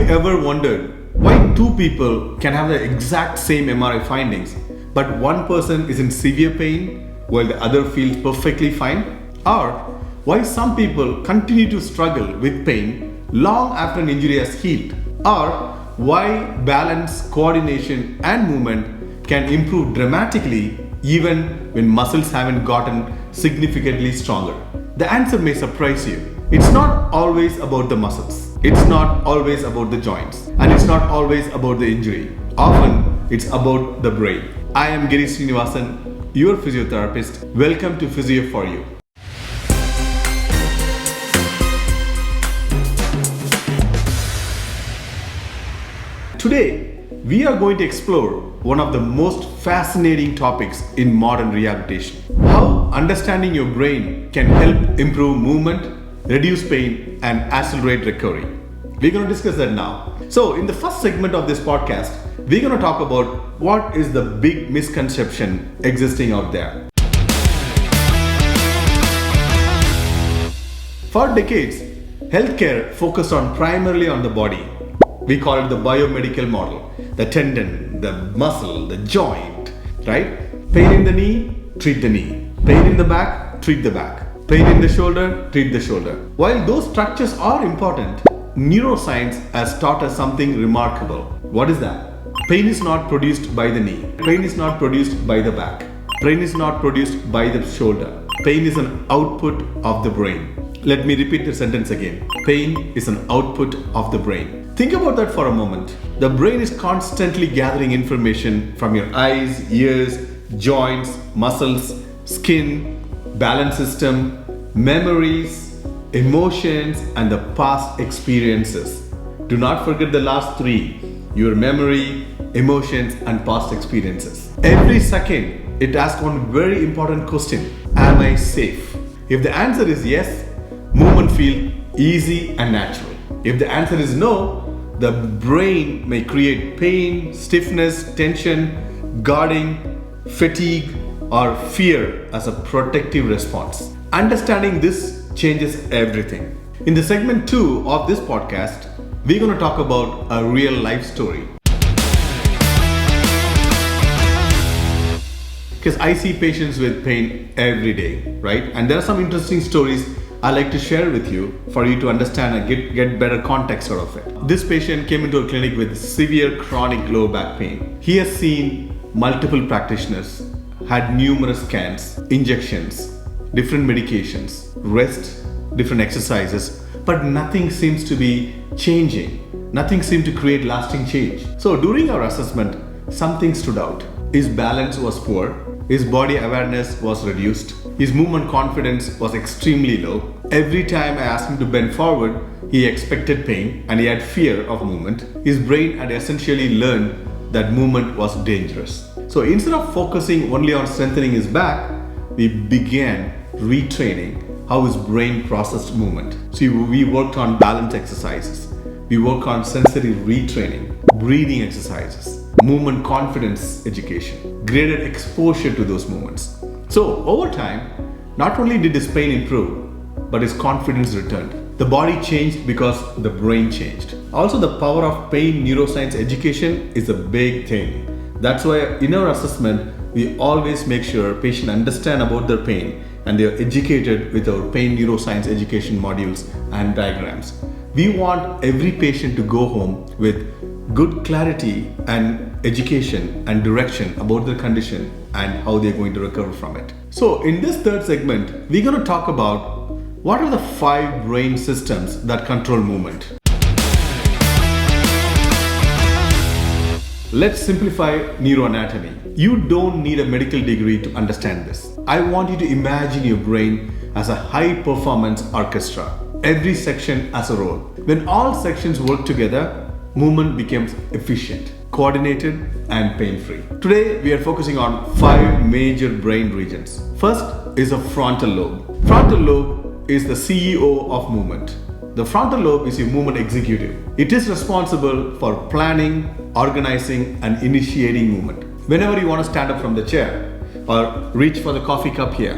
ever wondered why two people can have the exact same MRI findings, but one person is in severe pain while the other feels perfectly fine? Or why some people continue to struggle with pain long after an injury has healed? Or why balance, coordination, and movement can improve dramatically even when muscles haven't gotten significantly stronger? The answer may surprise you. It's not always about the muscles. It's not always about the joints. And it's not always about the injury. Often, it's about the brain. I am Giri Srinivasan, your physiotherapist. Welcome to Physio4U. Today, we are going to explore one of the most fascinating topics in modern rehabilitation. How understanding your brain can help improve movement, reduce pain, and accelerate recovery. We're going to discuss that now. So, in the first segment of this podcast, we're going to talk about what is the big misconception existing out there. For decades, healthcare focused primarily on the body. We call it the biomedical model. The tendon, the muscle, the joint, right? Pain in the knee, treat the knee. Pain in the back, treat the back. Pain in the shoulder, treat the shoulder. While those structures are important, neuroscience has taught us something remarkable. What is that? Pain is not produced by the knee. Pain is not produced by the back. Pain is not produced by the shoulder. Pain is an output of the brain. Let me repeat the sentence again. Pain is an output of the brain. Think about that for a moment. The brain is constantly gathering information from your eyes, ears, joints, muscles, skin, balance system, memories, emotions, and the past experiences. Do not forget the last three: your memory, emotions, and past experiences. Every second, it asks one very important question: am I safe? If the answer is yes, movement feels easy and natural. If the answer is no, the brain may create pain, stiffness, tension, guarding, fatigue, or fear as a protective response. Understanding this changes everything. In the segment 2 of this podcast, we're going to talk about a real life story. Because I see patients with pain every day, right? And there are some interesting stories I like to share with you for you to understand and get better context out of it. This patient came into a clinic with severe chronic low back pain. He has seen multiple practitioners, had numerous scans, injections, different medications, rest, different exercises, but nothing seems to be changing. Nothing seemed to create lasting change. So during our assessment, something stood out. His balance was poor. His body awareness was reduced. His movement confidence was extremely low. Every time I asked him to bend forward, he expected pain and he had fear of movement. His brain had essentially learned that movement was dangerous. So instead of focusing only on strengthening his back, we began retraining how his brain processed movement. So we worked on balance exercises. We worked on sensory retraining, breathing exercises, movement confidence education, graded exposure to those movements. So over time, not only did his pain improve, but his confidence returned. The body changed because the brain changed. Also, the power of pain neuroscience education is a big thing. That's why in our assessment, we always make sure patients understand about their pain and they are educated with our pain neuroscience education modules and diagrams. We want every patient to go home with good clarity and education and direction about their condition and how they're going to recover from it. So in this third segment, we're going to talk about what are the 5 brain systems that control movement. Let's simplify neuroanatomy. You don't need a medical degree to understand this. I want you to imagine your brain as a high-performance orchestra. Every section has a role. When all sections work together, movement becomes efficient, coordinated, and pain-free. Today, we are focusing on 5 major brain regions. First is the frontal lobe. Frontal lobe is the CEO of movement. The frontal lobe is your movement executive. It is responsible for planning, organizing, and initiating movement. Whenever you want to stand up from the chair, or reach for the coffee cup here,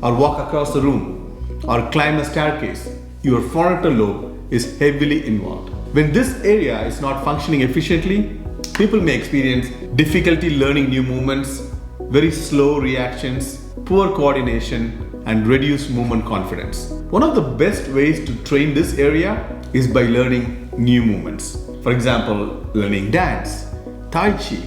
or walk across the room, or climb a staircase, your frontal lobe is heavily involved. When this area is not functioning efficiently, people may experience difficulty learning new movements, very slow reactions, poor coordination, and reduced movement confidence. One of the best ways to train this area is by learning new movements. For example, learning dance, Tai Chi,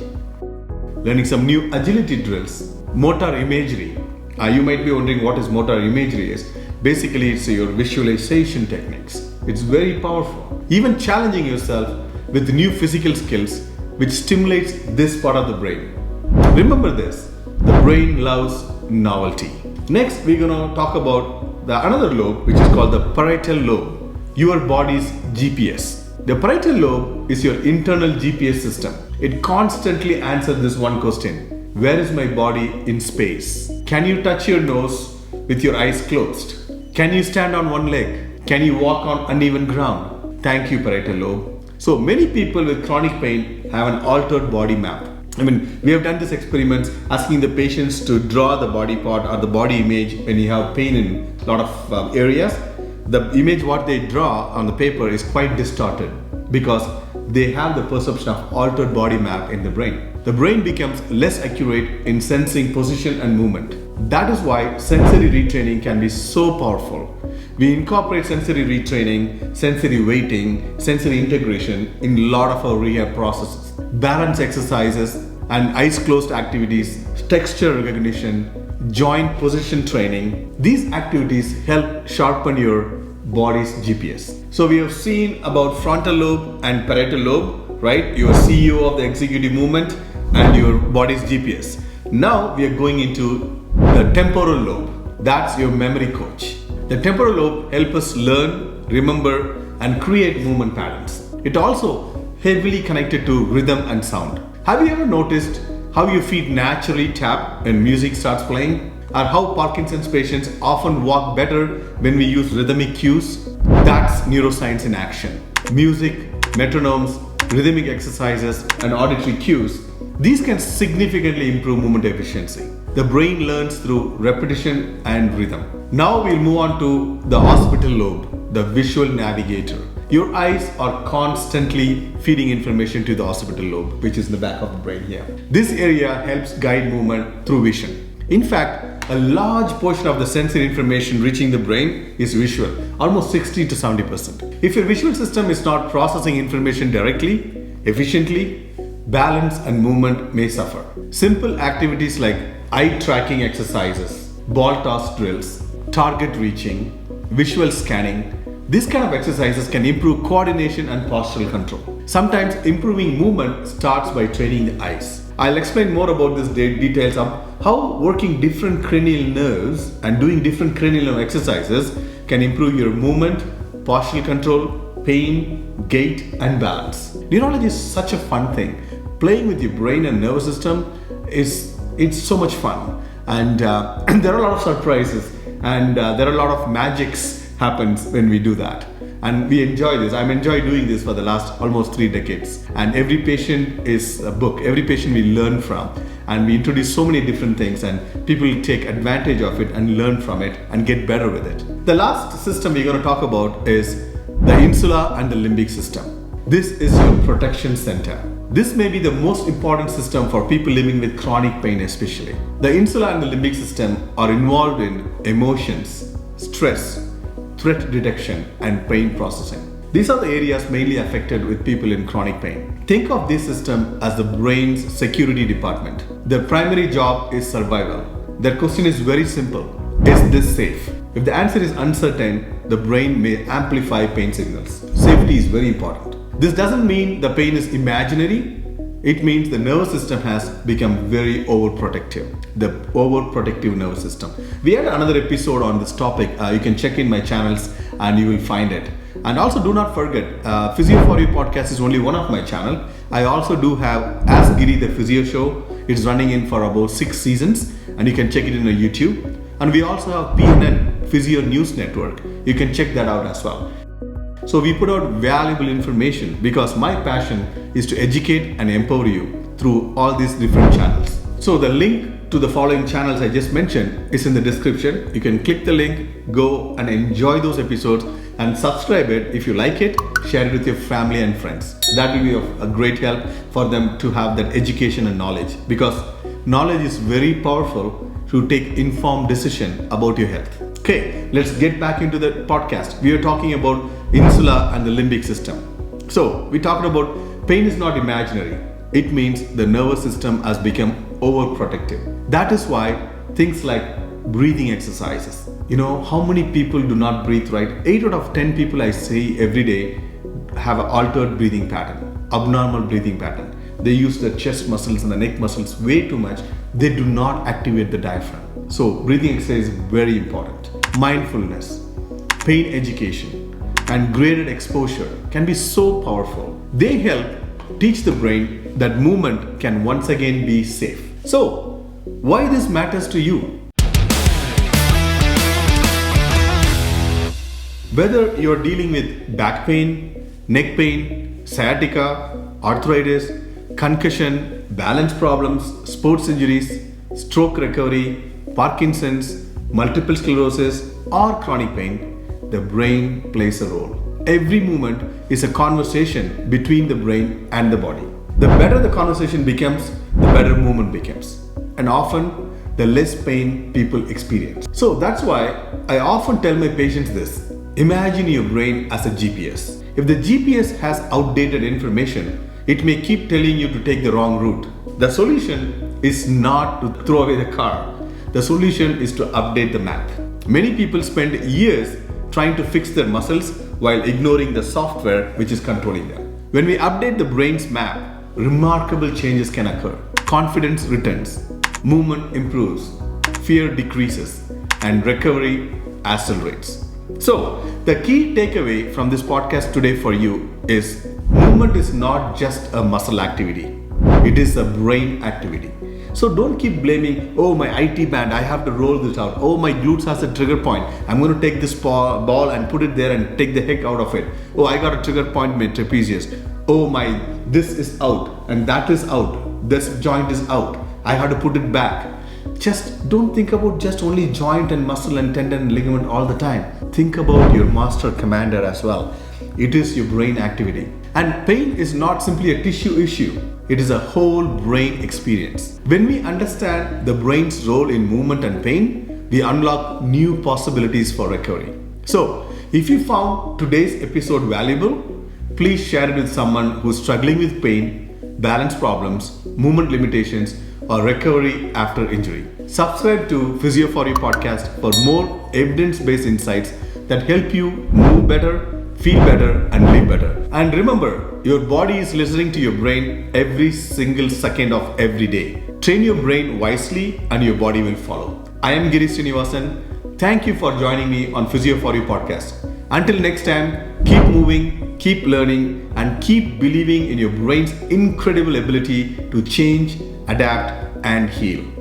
learning some new agility drills, motor imagery. You might be wondering what is motor imagery is. Basically, it's your visualization techniques. It's very powerful. Even challenging yourself with new physical skills which stimulates this part of the brain. Remember this, the brain loves novelty. Next, we're going to talk about another lobe which is called the parietal lobe, your body's GPS. The parietal lobe is your internal GPS system. It constantly answers this one question: where is my body in space? Can you touch your nose with your eyes closed? Can you stand on one leg? Can you walk on uneven ground? Thank you, parietal lobe. So many people with chronic pain have an altered body map. We have done this experiments asking the patients to draw the body part or the body image when you have pain in a lot of areas. The image what they draw on the paper is quite distorted because they have the perception of altered body map in the brain. The brain becomes less accurate in sensing position and movement. That is why sensory retraining can be so powerful. We incorporate sensory retraining, sensory weighting, sensory integration in a lot of our rehab processes. Balance exercises and eyes closed activities, texture recognition, joint position training. These activities help sharpen your body's GPS. So we have seen about frontal lobe and parietal lobe, right? Your CEO of the executive movement and your body's GPS. Now we are going into the temporal lobe. That's your memory coach. The temporal lobe helps us learn, remember, and create movement patterns. It also heavily connected to rhythm and sound. Have you ever noticed how your feet naturally tap when music starts playing? Or how Parkinson's patients often walk better when we use rhythmic cues? That's neuroscience in action. Music, metronomes, rhythmic exercises, and auditory cues, these can significantly improve movement efficiency. The brain learns through repetition and rhythm. Now we'll move on to the occipital lobe, the visual navigator. Your eyes are constantly feeding information to the occipital lobe, which is in the back of the brain here. This area helps guide movement through vision. In fact, a large portion of the sensory information reaching the brain is visual, almost 60 to 70%. If your visual system is not processing information directly, efficiently, balance and movement may suffer. Simple activities like eye tracking exercises, ball toss drills, target reaching, visual scanning, these kind of exercises can improve coordination and postural control. Sometimes improving movement starts by training the eyes. I'll explain more about these details of how working different cranial nerves and doing different cranial nerve exercises can improve your movement, postural control, pain, gait, and balance. Neurology is such a fun thing. Playing with your brain and nervous system it's so much fun, and there are a lot of surprises, and there are a lot of magics happens when we do that, and we enjoy this. I'm enjoying doing this for the last almost 3 decades, and every patient is a book. Every patient we learn from, and we introduce so many different things, and people take advantage of it and learn from it and get better with it. The last system we're going to talk about is the insula and the limbic system. This is your protection center. This may be the most important system for people living with chronic pain especially. The insula and the limbic system are involved in emotions, stress, threat detection, and pain processing. These are the areas mainly affected with people in chronic pain. Think of this system as the brain's security department. Their primary job is survival. Their question is very simple: is this safe? If the answer is uncertain, the brain may amplify pain signals. Safety is very important. This doesn't mean the pain is imaginary. It means the nervous system has become very overprotective. The overprotective nervous system. We had another episode on this topic. You can check in my channels and you will find it. And also do not forget, Physio4U Podcast is only one of my channel. I also do have Ask Giri the Physio Show. It's running in for about 6 seasons, and you can check it in YouTube. And we also have PNN, Physio News Network. You can check that out as well. So we put out valuable information because my passion is to educate and empower you through all these different channels. So the link to the following channels I just mentioned is in the description. You can click the link, go and enjoy those episodes and subscribe it. If you like it, share it with your family and friends. That will be of a great help for them to have that education and knowledge, because knowledge is very powerful to take informed decision about your health. Okay, let's get back into the podcast. We are talking about insula and the limbic system. So we talked about pain is not imaginary. It means the nervous system has become overprotective. That is why things like breathing exercises. You know, how many people do not breathe right? 8 out of 10 people I see every day have an altered breathing pattern, abnormal breathing pattern. They use the chest muscles and the neck muscles way too much. They do not activate the diaphragm. So breathing exercise is very important. Mindfulness, pain education, and graded exposure can be so powerful. They help teach the brain that movement can once again be safe. So, why this matters to you? Whether you're dealing with back pain, neck pain, sciatica, arthritis, concussion, balance problems, sports injuries, stroke recovery, Parkinson's, multiple sclerosis, or chronic pain, the brain plays a role. Every movement is a conversation between the brain and the body. The better the conversation becomes, the better movement becomes. And often, the less pain people experience. So that's why I often tell my patients this. Imagine your brain as a GPS. If the GPS has outdated information, it may keep telling you to take the wrong route. The solution is not to throw away the car. The solution is to update the map. Many people spend years trying to fix their muscles while ignoring the software which is controlling them. When we update the brain's map, remarkable changes can occur. Confidence returns, movement improves, fear decreases, and recovery accelerates. So, the key takeaway from this podcast today for you is movement is not just a muscle activity. It is a brain activity. So don't keep blaming, oh my IT band, I have to roll this out. Oh my glutes has a trigger point. I'm going to take this ball and put it there and take the heck out of it. Oh, I got a trigger point in my trapezius. Oh my, this is out and that is out. This joint is out. I have to put it back. Just don't think about just only joint and muscle and tendon and ligament all the time. Think about your master commander as well. It is your brain activity. And pain is not simply a tissue issue. It is a whole brain experience. When we understand the brain's role in movement and pain, we unlock new possibilities for recovery. So, if you found today's episode valuable, please share it with someone who's struggling with pain, balance problems, movement limitations, or recovery after injury. Subscribe to Physio4U Podcast for more evidence-based insights that help you move better, feel better, and live better. And remember, your body is listening to your brain every single second of every day. Train your brain wisely and your body will follow. I am Giri Srinivasan. Thank you for joining me on Physio4U Podcast. Until next time, keep moving, keep learning, and keep believing in your brain's incredible ability to change, adapt, and heal.